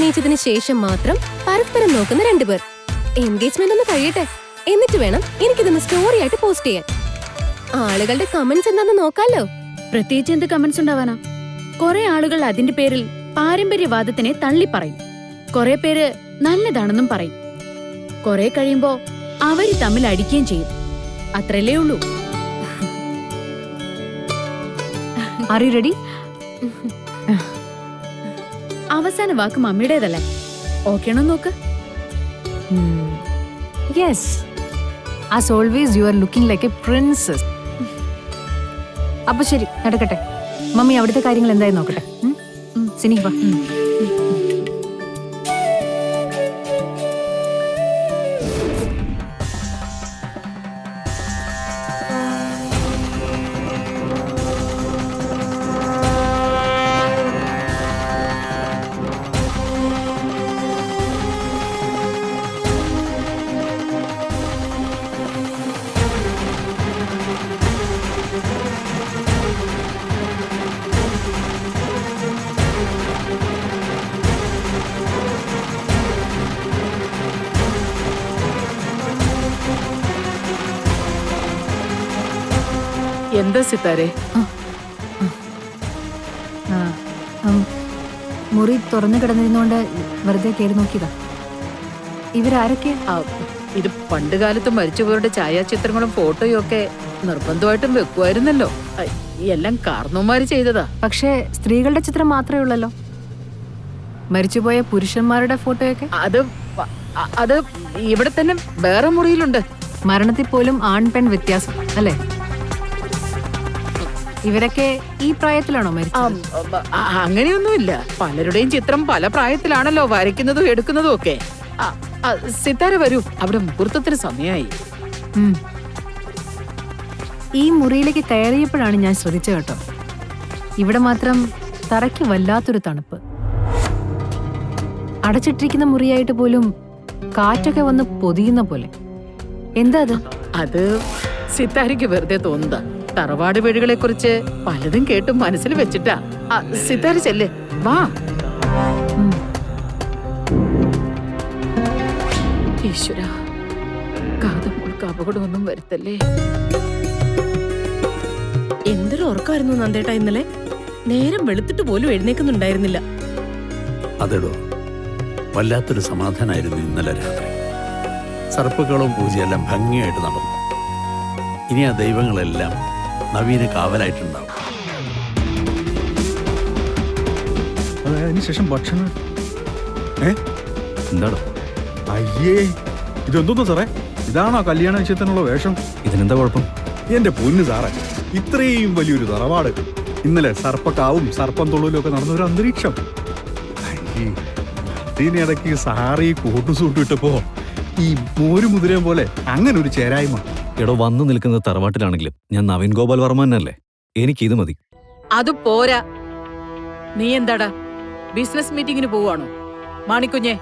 പ്രണയിച്ചതിന് ശേഷം മാത്രം പരസ്പരം നോക്കുന്ന രണ്ടുപേർ. എൻഗേജ്മെന്റ് ഒന്ന് കഴിയട്ടെ, എന്നിട്ട് വേണം എനിക്കിതൊന്ന് സ്റ്റോറി ആയിട്ട് പോസ്റ്റ് ചെയ്യാൻ. ആളുകളുടെ കമന്റ്സ് എന്താന്ന് നോക്കാലോ. പ്രത്യേകിച്ച് എന്ത് കമന്റ്സ് ഉണ്ടാവാനാ? കുറെ ആളുകൾ അതിന്റെ പേരിൽ പാരമ്പര്യവാദത്തിനെ തള്ളി പറയും. കുറെ പേര് നല്ലതാണെന്നും പറയും. കുറെ കഴിയുമ്പോ അവര് തമ്മിൽ അടിക്കുകയും ചെയ്യും. അത്രല്ലേ ഉള്ളൂ. Are you ready? അവസാന വാക്ക് മമ്മിയുടേതല്ലേ? ഓക്കെ ആണോ നോക്ക്. Yes, as always you are looking like A princess. അപ്പൊ ശരി, നടക്കട്ടെ. മമ്മി അവിടുത്തെ കാര്യങ്ങൾ എന്തായി നോക്കട്ടെ. സിനി വാ. എന്താ സിത്താരെ? മുറി തുറന്നു കിടന്നിരുന്നോണ്ട് വെറുതെ കയറി നോക്കിയതാ. ഇവരാരൊക്കെ? ഇത് പണ്ട് കാലത്ത് മരിച്ചുപോയവരുടെ ഛായാചിത്രങ്ങളും ഫോട്ടോയും ഒക്കെ നിർബന്ധമായിട്ടും വെക്കുമായിരുന്നല്ലോ. എല്ലാം കാർന്നോമാര് ചെയ്തതാ. പക്ഷേ സ്ത്രീകളുടെ ചിത്രം മാത്രമേ ഉള്ളല്ലോ. മരിച്ചുപോയ പുരുഷന്മാരുടെ ഫോട്ടോയൊക്കെ? അത് ഇവിടെ തന്നെ വേറെ മുറിയിലുണ്ട്. മരണത്തിൽ പോലും ആൺ പെൺ വ്യത്യാസം അല്ലേ? ഇവരൊക്കെ ഈ പ്രായത്തിലാണോ മരിച്ചത്? അങ്ങനെയൊന്നുമില്ല. പലരുടെയും ചിത്രം പല പ്രായത്തിലാണല്ലോ വരയ്ക്കുന്നതും എടുക്കുന്നതും ഒക്കെ. സിത്താര വരൂ, അവിടെ മുഹൂർത്തത്തിന് സമയമായി. ഈ മുറിയിലേക്ക് കയറിയപ്പോഴാണ് ഞാൻ ശ്രദ്ധിച്ചത് കേട്ടോ. ഇവിടെ മാത്രം തറയ്ക്ക് വല്ലാത്തൊരു തണുപ്പ്. അടച്ചിട്ടിരിക്കുന്ന മുറിയായിട്ട് പോലും കാറ്റൊക്കെ വന്ന് പൊതിയുന്ന പോലെ. എന്താ അത്? അത് സിത്താരയ്ക്ക് വെറുതെ തോന്നുന്നതാ. തറവാട് വീടുകളെ കുറിച്ച് പലതും കേട്ടും മനസ്സിൽ വെച്ചിട്ടാ. സിത്താര ചെല്ലേ, വാ. ഈശ്വര, കാതമോൾക്ക് അപകടമൊന്നും വരുത്തല്ലേ. എന്തൊരു ഉറക്കമായിരുന്നു നന്ദേട്ടാ ഇന്നലെ. നേരം വെളുത്തിട്ട് പോലും എഴുന്നേക്കുന്നുണ്ടായിരുന്നില്ല. അതെടോ, വല്ലാത്തൊരു സമാധാനമായിരുന്നു ഇന്നലെ രാത്രി. സർപ്പുകളും പൂജയെല്ലാം ഭംഗിയായിട്ട് നടന്നു. ഇനി ആ ദൈവങ്ങളെല്ലാം നവീന് കാവലായിട്ടുണ്ടാവും. അതിനുശേഷം ഭക്ഷണം എന്താണോ? അയ്യേ, ഇതെന്തോന്നു സാറേ? ഇതാണോ കല്യാണ നിശ്ചയത്തിനുള്ള വേഷം? ഇതിനെന്താ കുഴപ്പം? എന്റെ പൊന്നു സാറേ, ഇത്രയും വലിയൊരു തറവാട്, ഇന്നലെ സർപ്പക്കാവും സർപ്പം തൊഴിലും ഒക്കെ നടന്ന ഒരു അന്തരീക്ഷം. ഇതിനിടയ്ക്ക് സാറി കോട്ടുസൂട്ട് ഇട്ടപ്പോ ഈ മോരുമുതിരയും പോലെ അങ്ങനെ ഒരു ചേരായ്മ. എടോ, വന്നു നിൽക്കുന്നത് തറവാട്ടിലാണെങ്കിലും ഞാൻ നവീൻ ഗോപാൽ വർമ്മ തന്നെയല്ലേ. എനിക്കിത് മതി. അത് പോരാ. നീ എന്താടാ ബിസിനസ് മീറ്റിംഗിന് പോവാണോ? മാണിക്കുഞ്ഞെ,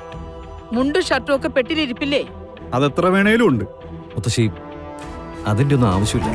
മുണ്ടും ഷർട്ടും ഒക്കെ പെട്ടിലിരിപ്പില്ലേ? അതെത്ര വേണേലും ഉണ്ട് മുത്തശ്ശി, അതിന്റെ ഒന്നും ആവശ്യമില്ല.